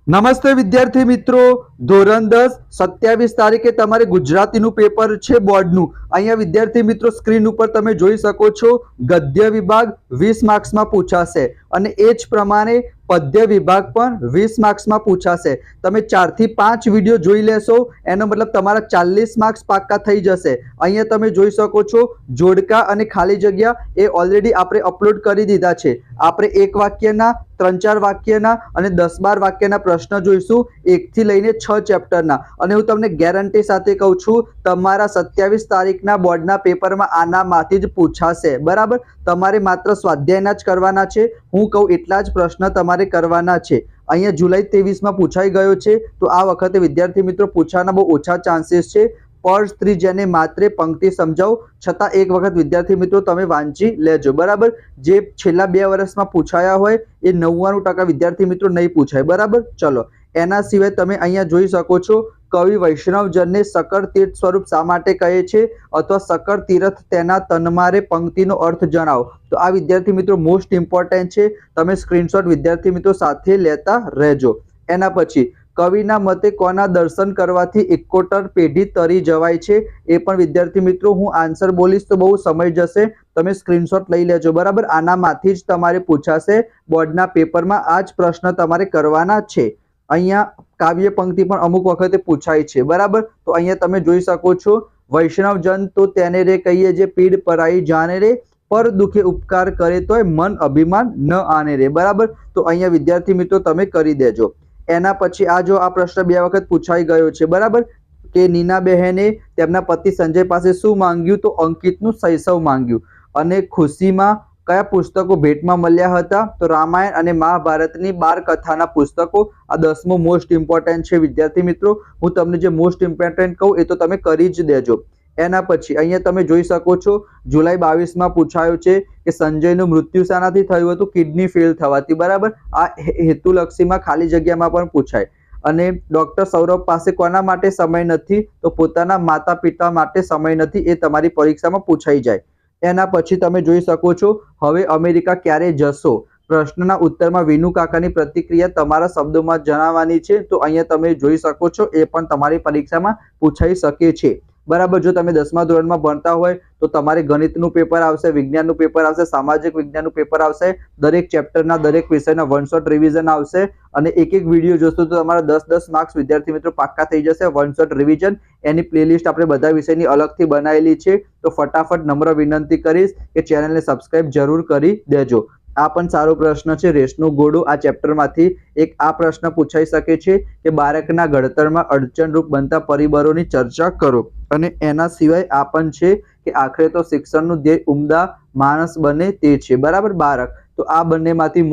નમસ્તે વિદ્યાર્થી મિત્રો, ધોરણ 10 27 તારીખે તમારે ગુજરાતીનું પેપર છે બોર્ડનું. અહીંયા વિદ્યાર્થી મિત્રો સ્ક્રીન ઉપર તમે જોઈ શકો છો, ગદ્ય વિભાગ 20 માર્ક્સમાં પૂછાશે અને એ જ પ્રમાણે પદ્ય વિભાગ પણ 20 માર્ક્સમાં પૂછાશે. તમે 4 થી 5 વિડીયો જોઈ લેશો એનો મતલબ તમારા 40 માર્ક્સ પાક્કા થઈ જશે. અહીંયા તમે જોઈ શકો છો જોડકા અને ખાલી જગ્યા એ ઓલરેડી આપણે અપલોડ કરી દીધા છે. આપણે એક વાક્યના 3-4 વાક્યના અને 10-12 વાક્યના પ્રશ્ન જોઈશું, 1 થી લઈને 6 ચેપ્ટરના. અને હું તમને ગેરંટી સાથે કહું છું, તમારા 27 તારીખના બોર્ડના પેપરમાં આનામાંથી જ પૂછાશે. બરાબર, તમારે માત્ર સ્વાધ્યાયના જ કરવાના છે. હું કહું એટલા જ પ્રશ્ન તમારે કરવાના છે. અહીંયા જુલાઈ 23માં પૂછાઈ ગયો છે, તો આ વખતે વિદ્યાર્થી મિત્રો પૂછવાના બહુ ઓછા ચાન્સીસ છે. પર સ્ત્રી જેને માત્ર પંક્તિ સમજાવો, છતાં એક વખત વિદ્યાર્થી મિત્રો તમે વાંચી લેજો. બરાબર, જે છેલ્લા 2 વર્ષમાં પૂછાયા હોય એ 99% વિદ્યાર્થી મિત્રો નહીં પૂછાય. બરાબર, ચલો. એના સિવાય તમે અહીંયા જોઈ શકો છો, કવિ વૈષ્ણવજનને સકળ તીર્થ સ્વરૂપ શા માટે કહે છે, અથવા સકળ તીર્થ તેના તન્મારે પંક્તિનો અર્થ જણાવો. તો આ વિદ્યાર્થી મિત્રો મોસ્ટ ઇમ્પોર્ટન્ટ છે. તમે સ્ક્રીનશોટ વિદ્યાર્થી મિત્રો સાથે લેતા રહેજો. એના પછી કવિના મતે કોના દર્શન કરવાથી 71 પેઢી તરી જવાય છે, એ પણ વિદ્યાર્થી મિત્રો હું આન્સર બોલીશ તો બહુ સમય જશે, તમે સ્ક્રીનશોટ લઈ લેજો. બરાબર, આનામાંથી જ તમારે પૂછાશે બોર્ડના પેપરમાં. આ જ પ્રશ્ન તમારે કરવાના છે. અહીંયા કાવ્ય પંક્તિ પણ અમુક વખતે પૂછાય છે. બરાબર, તો અહીંયા તમે જોઈ શકો છો, વૈષ્ણવજન તો તેને રે કહીએ જે પીડ પરાઈ જાણે રે, પર દુખે ઉપકાર કરે તોય મન અભિમાન ન આને રે. બરાબર, તો અહીંયા વિદ્યાર્થી મિત્રો તમે કરી દેજો. એના પછી આ જો આ પ્રશ્ન 2 વખત પૂછાઈ ગયો છે. બરાબર, કે નીના બહેને તેમના પતિ સંજય પાસે શું માંગ્યું, તો અંકિતનું શૈશવ માંગ્યું. અને ખુશીમાં કયા પુસ્તકો ભેટમાં મળ્યા હતા, તો રામાયણ અને મહાભારતની 12 કથાના પુસ્તકો. આ 10મો મોસ્ટ ઇમ્પોર્ટન્ટ છે વિદ્યાર્થી મિત્રો. હું તમને જે મોસ્ટ ઇમ્પોર્ટન્ટ કહું એ તો તમે કરી જ દેજો. એના પછી અહીંયા તમે જોઈ શકો છો, જુલાઈ 22માં પૂછાયો છે કે સંજયનું મૃત્યુ શાનાથી થયું હતું, કિડની ફેલ થવાથી. બરાબર, આ હેતુલક્ષીમાં ખાલી જગ્યામાં પણ પૂછાય. અને ડોક્ટર સૌરભ પાસે કોના માટે સમય નથી, તો પોતાના માતા પિતા માટે સમય નથી. એ તમારી પરીક્ષામાં પૂછાઈ જાય. એના પછી તમે જોઈ શકો છો, હવે અમેરિકા ક્યારે જશો, પ્રશ્નના ઉત્તરમાં વિનુ કાકાની પ્રતિક્રિયા તમારા શબ્દોમાં જણાવવાની છે. તો અહીંયા તમે જોઈ શકો છો, એ પણ તમારી પરીક્ષામાં પૂછાઈ શકે છે. બરાબર, જો તમે 10મા ધોરણમાં ભણતા હોય તો તમારે ગણિતનું પેપર આવશે, વિજ્ઞાનનું પેપર આવશે, સામાજિક વિજ્ઞાનનું પેપર આવશે, દરેક ચેપ્ટરના દરેક વિષયના 1 શોટ રિવિઝન આવશે. અને એક વિડીયો જોશો તો તમારા 10 માર્ક્સ વિદ્યાર્થી મિત્રો પાક્કા થઈ જશે. 1 શોટ રિવિઝન એની પ્લેલિસ્ટ આપણે બધા વિષયની અલગથી બનાવેલી છે. તો ફટાફટ નમ્ર વિનંતી કરીશ કે ચેનલને સબસ્ક્રાઇબ જરૂર કરી દેજો. આ પણ સારો પ્રશ્ન છે, રેસનું ઘોડું. આ ચેપ્ટરમાંથી એક આ પ્રશ્ન પૂછાઈ શકે છે કે બાળકના ઘડતરમાં અડચણરૂપ બનતા પરિબળોની ચર્ચા કરો. અને એના સિવાય આ પણ છે કે આખરે તો શિક્ષણનું ધ્યેય ઉમદા માણસ બને તે છે. બરાબર, બાળક. તો આ બંનેમાંથી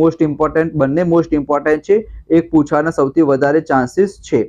બંને મોસ્ટ ઇમ્પોર્ટન્ટ છે. એક પૂછવાના સૌથી વધારે ચાન્સીસ છે.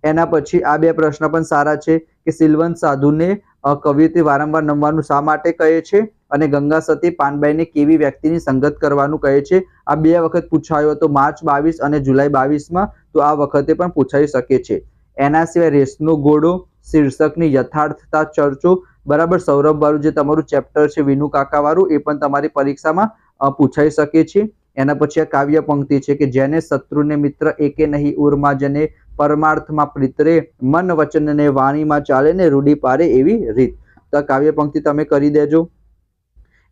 એના પછી આ 2 પ્રશ્ન પણ સારા છે કે સિલવંત સાધુને કવિયત્રી વારંવાર નમવાનું શા માટે કહે છે, અને ગંગા સતી પાનબાઈને કેવી વ્યક્તિની સંગત કરવાનું કહે છે. આ 2 વખત પૂછાયો હતો, માર્ચ 22 અને જુલાઈ 22માં. તો આ વખતે પણ પૂછાઈ શકે છે. એના સિવાય રેસનો ઘોડો શીર્ષકની યથાર્થતા ચર્ચો. બરાબર, સૌરભ વાળું જે તમારું ચેપ્ટર છે વિનુ કાકા વાળું, એ પણ તમારી પરીક્ષામાં પૂછાઈ શકે છે. એના પછી આ કાવ્ય પંક્તિ છે કે જેને શત્રુને મિત્ર એકે નહીં ઉર્મા, જેને પરમાર્થમાં પ્રીતરે, મન વચન ને વાણીમાં ચાલે ને રૂઢી પારે એવી રીત. તો આ કાવ્ય પંક્તિ તમે કરી દેજો.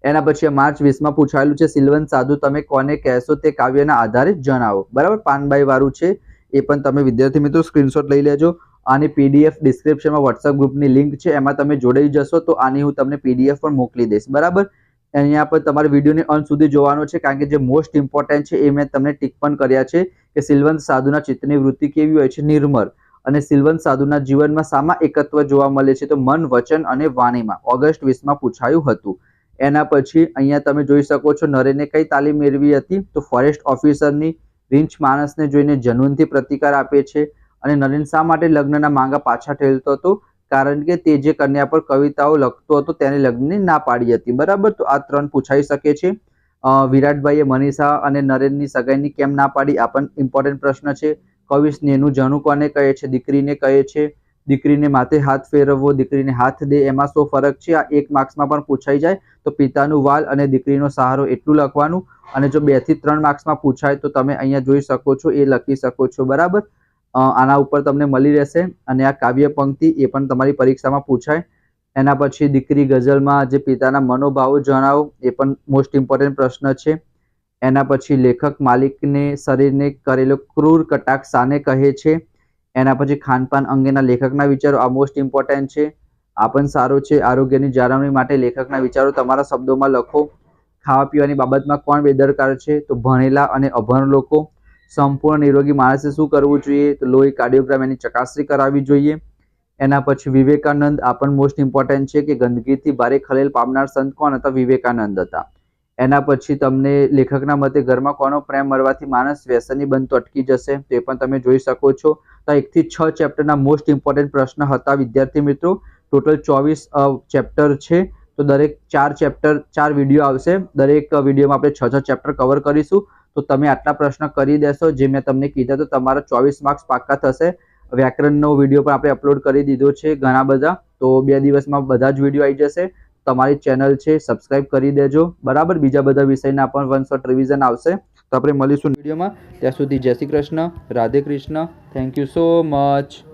એના પછી માર્ચ 20માં પૂછાયેલું છે, સિલવંત સાધુ તમે કોને કહેશો તે કાવ્યના આધારે જણાવો. બરાબર, પાનબાઈ વાળું છે, એ પણ તમે વિદ્યાર્થી મિત્રો સ્ક્રીનશોટ લઈ લેજો. આની પીડીએફ ડિસ્ક્રિપ્શનમાં વોટ્સઅપ ગ્રુપની લિંક છે, એમાં તમે જોડાઈ જશો તો આની હું તમને પીડીએફ પણ મોકલી દઈશ. બરાબર, અહીંયા પર તમારે વિડીયોને અંત સુધી જોવાનો છે, કારણ કે જે મોસ્ટ ઇમ્પોર્ટન્ટ છે એ મેં તમને ટીક પણ કર્યા છે કે સિલવંત સાધુના ચિત્તની વૃત્તિ કેવી હોય છે, નિર્મળ. અને સિલવંત સાધુના જીવનમાં સામા એકત્વ જોવા મળે છે, તો મન, વચન અને વાણીમાં. ઓગસ્ટ 20માં પૂછાયું હતું. એના પછી અહીંયા તમે જોઈ શકો છો, નરેને કઈ તાલીમ મેળવી હતી, તો ફોરેસ્ટ ઓફિસરની. રીંછ માણસને જોઈને જનૂનથી પ્રતિકાર આપે છે. અને નરેન શા માટે લગ્નના માંગા પાછા ઠેલતો હતો, કારણ કે તે જે કન્યા પર કવિતાઓ લખતો હતો તેને લગ્નની ના પાડી હતી. બરાબર, તો આ 3 પૂછાઈ શકે છે. વિરાટભાઈએ મનીષા અને નરેનની સગાઈની કેમ ના પાડી, આ પણ ઇમ્પોર્ટન્ટ પ્રશ્ન છે. કવિ સ્નેહનું જણું કોને કહે છે, દીકરીને કહે છે. દીકરીને માથે હાથ ફેરવવો, દીકરીને હાથ દે, એમાં શું ફરક છે? આ 1 માર્ક્સમાં પણ પૂછાઈ જાય. તો પિતાનું વાલ અને દીકરીનો સહારો એટલું લખવાનું. અને જો 2 થી 3 માર્ક્સમાં પૂછાય તો તમે અહીંયા જોઈ શકો છો, એ લખી શકો છો. બરાબર, આના ઉપર તમને મળી રહેશે. અને આ કાવ્ય પંક્તિ એ પણ તમારી પરીક્ષામાં પૂછાય. એના પછી દીકરી ગઝલમાં જે પિતાના મનોભાવો જણાવો, એ પણ મોસ્ટ ઇમ્પોર્ટન્ટ પ્રશ્ન છે. એના પછી લેખક માલિકને શરીરને કરેલો ક્રૂર કટાક્ષ શાને કહે છે? એના પછી ખાનપાન અંગેના લેખકના વિચારો, આ મોસ્ટ ઇમ્પોર્ટન્ટ છે. આ પણ સારો છે. આરોગ્યની જાળવણી માટે લેખકના વિચારો તમારા શબ્દોમાં લખો. ખાવા પીવાની બાબતમાં કોણ બેદરકાર છે? તો ભણેલા અને અભણ લોકો. સંપૂર્ણ નિરોગી માણસે શું કરવું જોઈએ? તો લોહી કાર્ડિયોગ્રામ એની ચકાસણી કરાવવી જોઈએ. એના પછી વિવેકાનંદ, આ પણ મોસ્ટ ઇમ્પોર્ટન્ટ છે કે ગંદકીથી ભારે ખલેલ પામનાર સંત કોણ હતા? વિવેકાનંદ હતા. એના પછી તમને લેખકના મતે ઘરમાં કોનો પ્રેમ મળવાથી માણસ વ્યસની બનતો અટકી જશે? તે પણ તમે જોઈ શકો છો. તો 1 થી 6 ચેપ્ટરના મોસ્ટ ઇમ્પોર્ટન્ટ પ્રશ્ન હતા વિદ્યાર્થી મિત્રો. ટોટલ 24 ચેપ્ટર છે. તો દરેક 4 ચેપ્ટર 4 વિડીયો આવશે. દરેક વિડીયોમાં આપણે 6 ચેપ્ટર કવર કરીશું. તો તમે આટલા પ્રશ્ન કરી દેશો જે મેં તમને કીધા, તો તમારા 24 માર્ક્સ પાક્કા થશે. વ્યાકરણનો વિડીયો પણ આપણે અપલોડ કરી દીધો છે ઘણા બધા. તો 2 દિવસમાં બધા જ વિડીયો આવી જશે. તમારી ચેનલ છે, સબસ્ક્રાઇબ કરી દેજો. બરાબર, બીજા બધા વિષયના પણ 1 શોર્ટ રિવિઝન આવશે. તો આપણે મળીશું વિડીયોમાં. ત્યાં સુધી જય Shri Krishna, Radhe Krishna. Thank you so much.